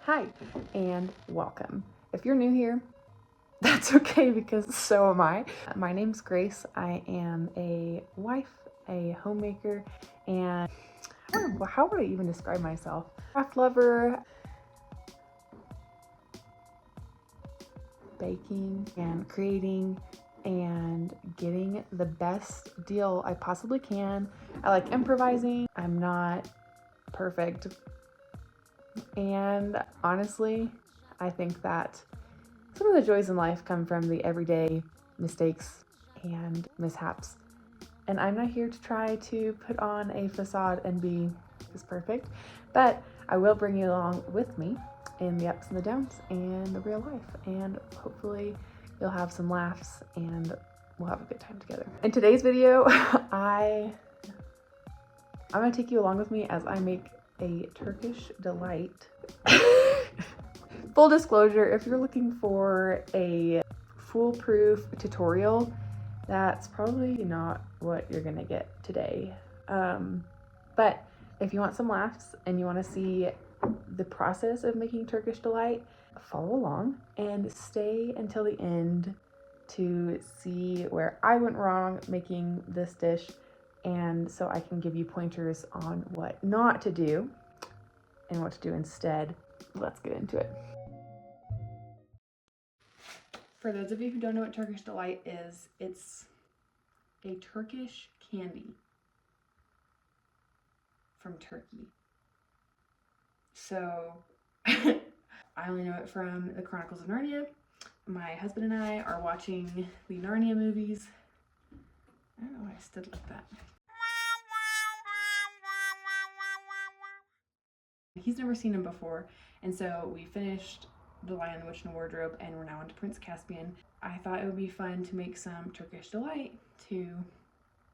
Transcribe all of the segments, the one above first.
Hi, and welcome. If you're new here, that's okay because so am I. My name's Grace. I am a wife, a homemaker, and how would I even describe myself? Craft lover, baking and creating and getting the best deal I possibly can. I like improvising. I'm not perfect. And honestly, I think that some of the joys in life come from the everyday mistakes and mishaps. And I'm not here to try to put on a facade and be just perfect, but I will bring you along with me in the ups and the downs and the real life. And hopefully you'll have some laughs and we'll have a good time together. In today's video, I'm gonna take you along with me as I make a Turkish Delight. Full disclosure, if you're looking for a foolproof tutorial, that's probably not what you're gonna get today. But if you want some laughs and you want to see the process of making Turkish Delight, follow along and stay until the end to see where I went wrong making this dish, and so I can give you pointers on what not to do and what to do instead. Let's get into it. For those of you who don't know what Turkish Delight is, it's a Turkish candy from Turkey. So I only know it from the Chronicles of Narnia. My husband and I are watching the Narnia movies. I don't know why I stood like that. He's never seen them before, and so we finished The Lion, the Witch, and the Wardrobe, and we're now into Prince Caspian. I thought it would be fun to make some Turkish Delight to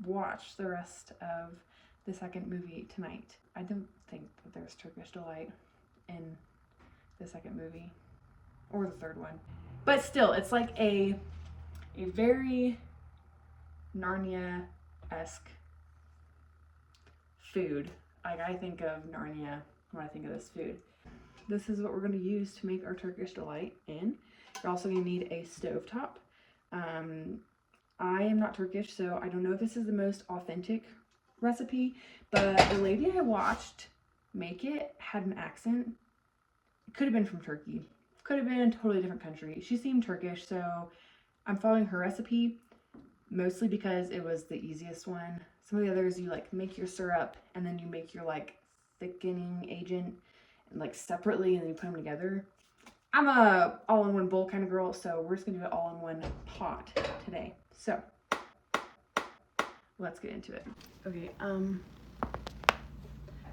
watch the rest of the second movie tonight. I don't think that there's Turkish Delight in the second movie or the third one, but still, it's like a very Narnia-esque food. Like, I think of Narnia when I think of this food. This is what we're going to use to make our Turkish Delight in. You're also going to need a stovetop. I am not Turkish, so I don't know if this is the most authentic recipe, but the lady I watched make it had an accent. It could have been from Turkey. Could have been a totally different country. She seemed Turkish, so I'm following her recipe mostly because it was the easiest one. Some of the others, you like make your syrup and then you make your like thickening agent and like separately and then you put them together. I'm a all-in-one bowl kind of girl, so we're just gonna do it all in one pot today. So let's get into it. Okay,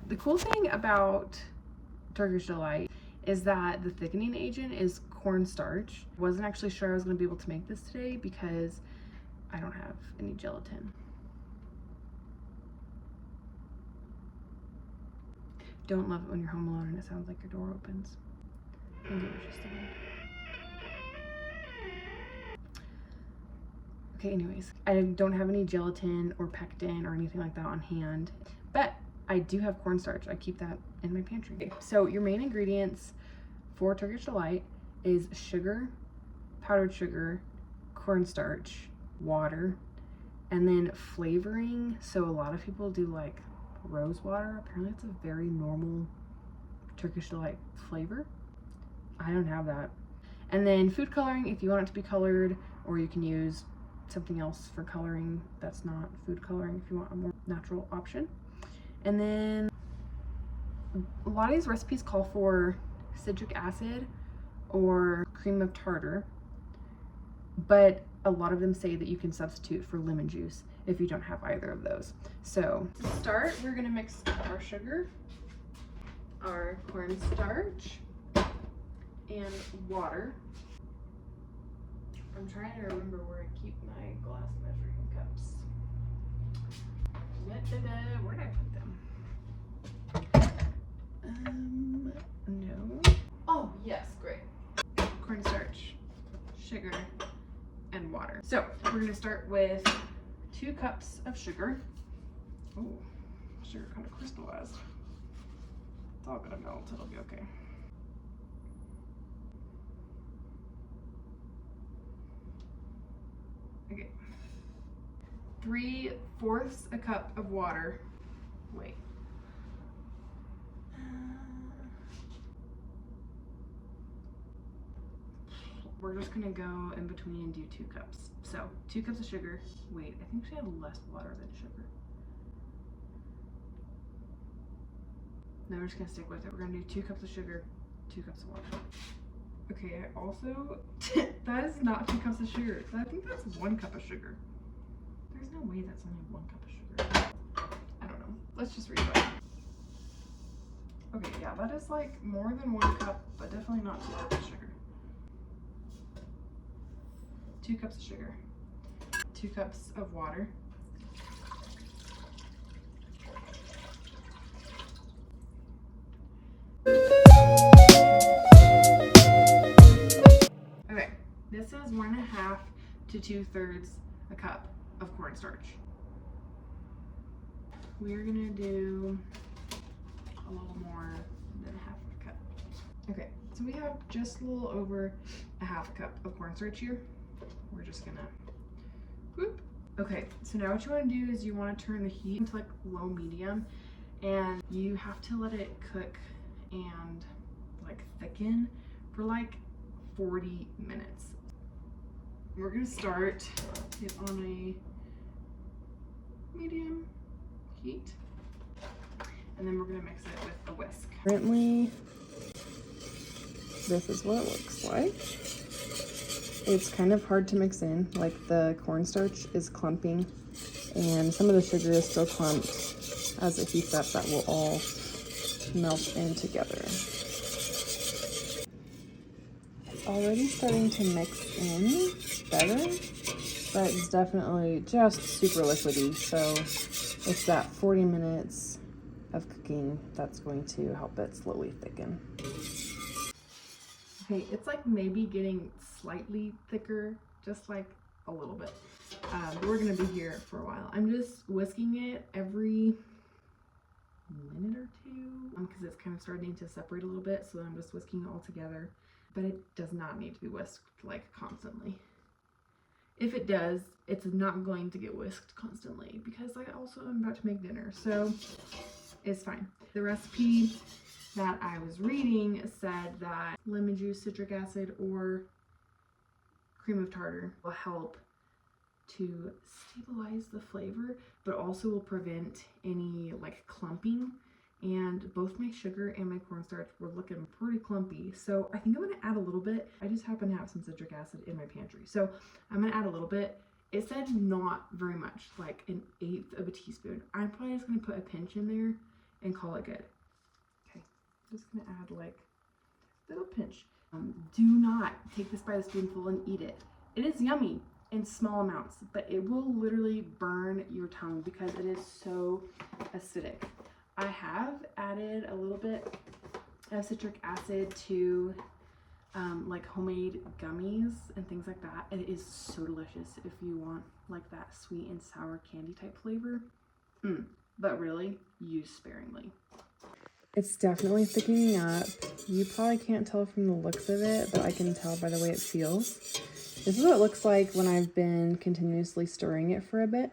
the cool thing about Turkish Delight is that the thickening agent is cornstarch. Wasn't actually sure I was gonna be able to make this today because I don't have any gelatin. Don't love it when you're home alone and it sounds like your door opens. I think it was just the wind. Okay, anyways, I don't have any gelatin or pectin or anything like that on hand, but I do have cornstarch. I keep that in my pantry. Okay, so your main ingredients for Turkish Delight is sugar, powdered sugar, cornstarch, water, and then flavoring. So a lot of people do like rose water. Apparently it's a very normal Turkish Delight flavor. I don't have that. And then food coloring if you want it to be colored, or you can use something else for coloring that's not food coloring if you want a more natural option. And then a lot of these recipes call for citric acid or cream of tartar, but a lot of them say that you can substitute for lemon juice if you don't have either of those. So to start, we're gonna mix our sugar, our cornstarch, and water. I'm trying to remember where I keep my glass measuring cups. Where did I put them? No. Oh, yes, great. Cornstarch, sugar, and water. So we're gonna start with 2 cups of sugar. Oh, sugar kind of crystallized. It's all gonna melt, it'll be okay. Okay. 3/4 a cup of water. Wait. We're just gonna go in between and do 2 cups. So 2 cups of sugar. Wait, I think she had less water than sugar. No, we're just gonna stick with it. We're gonna do 2 cups of sugar, 2 cups of water. Okay, I also, that is not 2 cups of sugar. I think that's 1 cup of sugar. There's no way that's only 1 cup of sugar. I don't know. Let's just read it. Okay, yeah, that is like more than 1 cup, but definitely not 2 cups of sugar. 2 cups of sugar, 2 cups of water. Okay, this is 1.5 to 2/3 a cup of cornstarch. We're gonna do a little more than 1/2 a cup. Okay, so we have just a little over 1/2 cup of cornstarch here. We're just gonna whoop. Okay, so now what you want to do is you want to turn the heat into like low medium, and you have to let it cook and like thicken for like 40 minutes. We're gonna start it on a medium heat, and then we're gonna mix it with a whisk. Currently, this is what it looks like. It's kind of hard to mix in, like the cornstarch is clumping and some of the sugar is still clumped. As it heats up, that will all melt in together. It's already starting to mix in better, but it's definitely just super liquidy. So it's that 40 minutes of cooking that's going to help it slowly thicken. Okay, it's like maybe getting slightly thicker, just like a little bit. But we're gonna be here for a while. I'm just whisking it every minute or two because it's kind of starting to separate a little bit, so I'm just whisking it all together. But it does not need to be whisked like constantly. If it does, it's not going to get whisked constantly because I also am about to make dinner, so it's fine. The recipe that I was reading said that lemon juice, citric acid, or cream of tartar will help to stabilize the flavor, but also will prevent any like clumping. And both my sugar and my cornstarch were looking pretty clumpy, so I think I'm gonna add a little bit. I just happen to have some citric acid in my pantry, so I'm gonna add a little bit. It said not very much, like 1/8 of a teaspoon. I'm probably just gonna put a pinch in there and call it good. Okay, I'm just gonna add like a little pinch. Do not take this by the spoonful and eat it. It is yummy in small amounts, but it will literally burn your tongue because it is so acidic. I have added a little bit of citric acid to like homemade gummies and things like that. And it is so delicious if you want like that sweet and sour candy type flavor. But really, use sparingly. It's definitely thickening up. You probably can't tell from the looks of it, but I can tell by the way it feels. This is what it looks like when I've been continuously stirring it for a bit.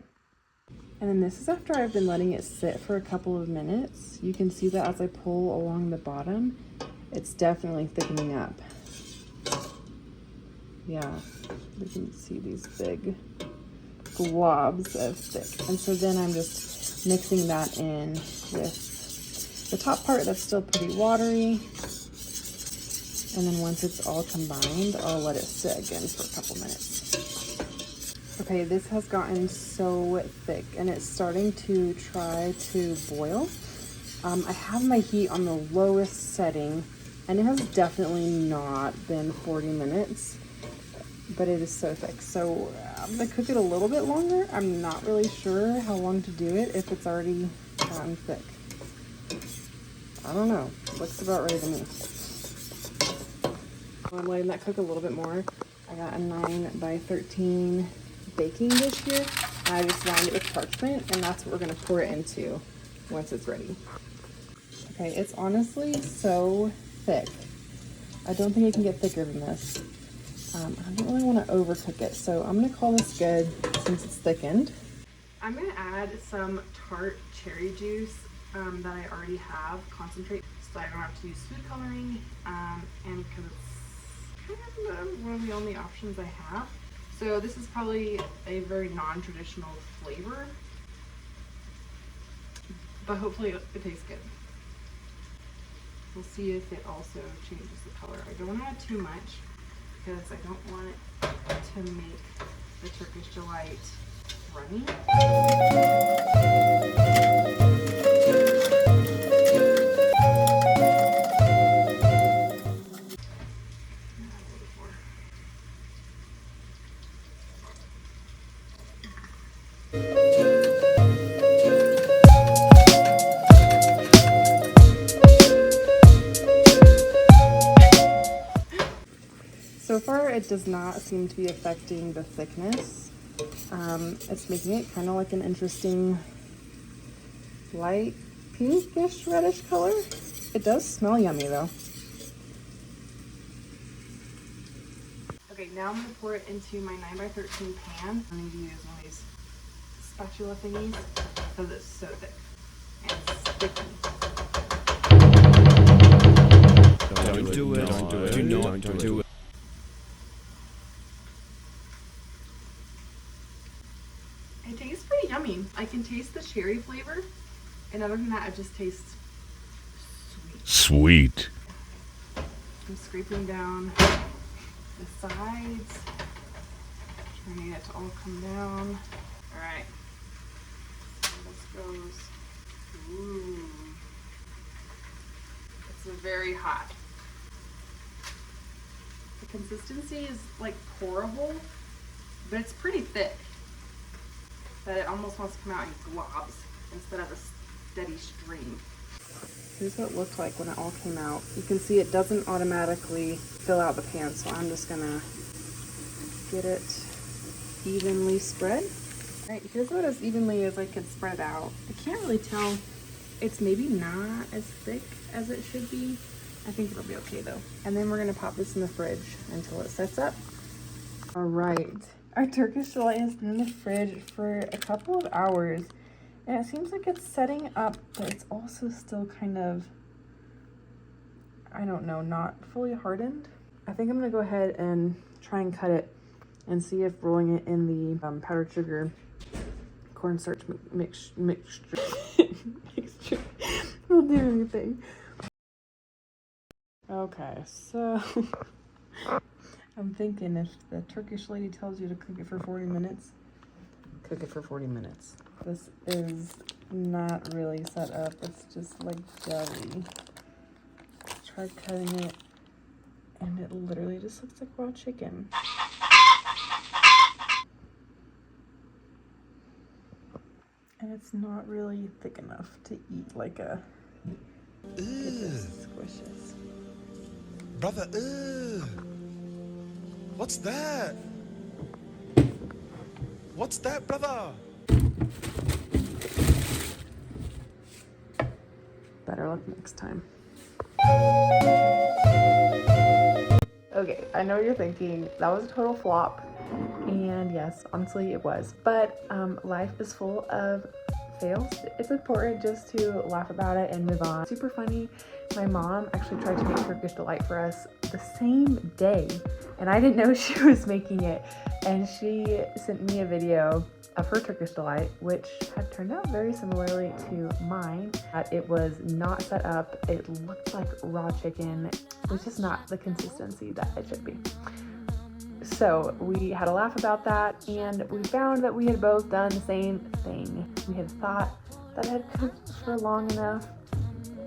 And then this is after I've been letting it sit for a couple of minutes. You can see that as I pull along the bottom, it's definitely thickening up. Yeah, you can see these big globs of thick. And so then I'm just mixing that in with the top part that's still pretty watery. And then once it's all combined, I'll let it sit again for a couple minutes. Okay, this has gotten so thick and it's starting to try to boil. I have my heat on the lowest setting and it has definitely not been 40 minutes, but it is so thick. So I'm gonna cook it a little bit longer. I'm not really sure how long to do it if it's already gotten thick. I don't know, looks about ready to me. I'm letting that cook a little bit more. I got a 9x13 baking dish here. I just lined it with parchment and that's what we're gonna pour it into once it's ready. Okay, it's honestly so thick. I don't think it can get thicker than this. I don't really want to overcook it, so I'm going to call this good since it's thickened. I'm going to add some tart cherry juice that I already have, concentrate, so I don't have to use food coloring, and because it's kind of one of the only options I have. So this is probably a very non-traditional flavor, but hopefully it tastes good. We'll see if it also changes the color. I don't want to add too much because I don't want it to make the Turkish Delight runny. So far, it does not seem to be affecting the thickness. It's making it kind of like an interesting light pinkish reddish color. It does smell yummy though. Okay, now I'm gonna pour it into my 9x13 pan. I'm gonna use one of these spatula thingies because it's so thick and sticky. Don't do it. Don't do it. Don't do it. It tastes pretty yummy. I can taste the cherry flavor, and other than that, it just tastes sweet. I'm scraping down the sides, trying to get it to all come down. All right, so this goes. Ooh, it's very hot. The consistency is like pourable, but it's pretty thick. That it almost wants to come out in globs instead of a steady stream. Here's what it looked like when it all came out. You can see it doesn't automatically fill out the pan, so I'm just gonna get it evenly spread. All right, here's what as evenly as I can spread out. I can't really tell. It's maybe not as thick as it should be. I think it'll be okay though. And then we're gonna pop this in the fridge until it sets up. All right. Our Turkish Delight has been in the fridge for a couple of hours, and it seems like it's setting up, but it's also still kind of, I don't know, not fully hardened. I think I'm gonna go ahead and try and cut it and see if rolling it in the powdered sugar cornstarch mixture will do anything. Okay, so I'm thinking if the Turkish lady tells you to cook it for 40 minutes, cook it for 40 minutes. This is not really set up. It's just like jelly. Tried cutting it and it literally just looks like raw chicken. And it's not really thick enough to eat like a... Get this squishes. Brother, what's that? What's that, brother? Better luck next time. Okay, I know you're thinking that was a total flop. And yes, honestly it was. But life is full of fails. It's important just to laugh about it and move on. Super funny. My mom actually tried to make Turkish Delight for us the same day, and I didn't know she was making it. And she sent me a video of her Turkish Delight, which had turned out very similarly to mine. It was not set up. It looked like raw chicken. It was just not the consistency that it should be. So we had a laugh about that, and we found that we had both done the same thing. We had thought that it had cooked for long enough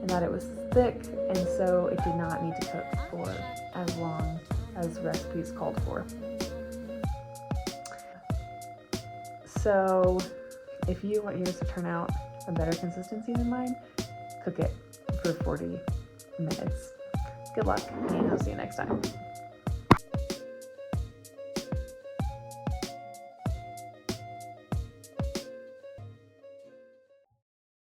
and that it was thick, and so it did not need to cook for as long as recipes called for. So if you want yours to turn out a better consistency than mine, cook it for 40 minutes. Good luck, and I'll see you next time.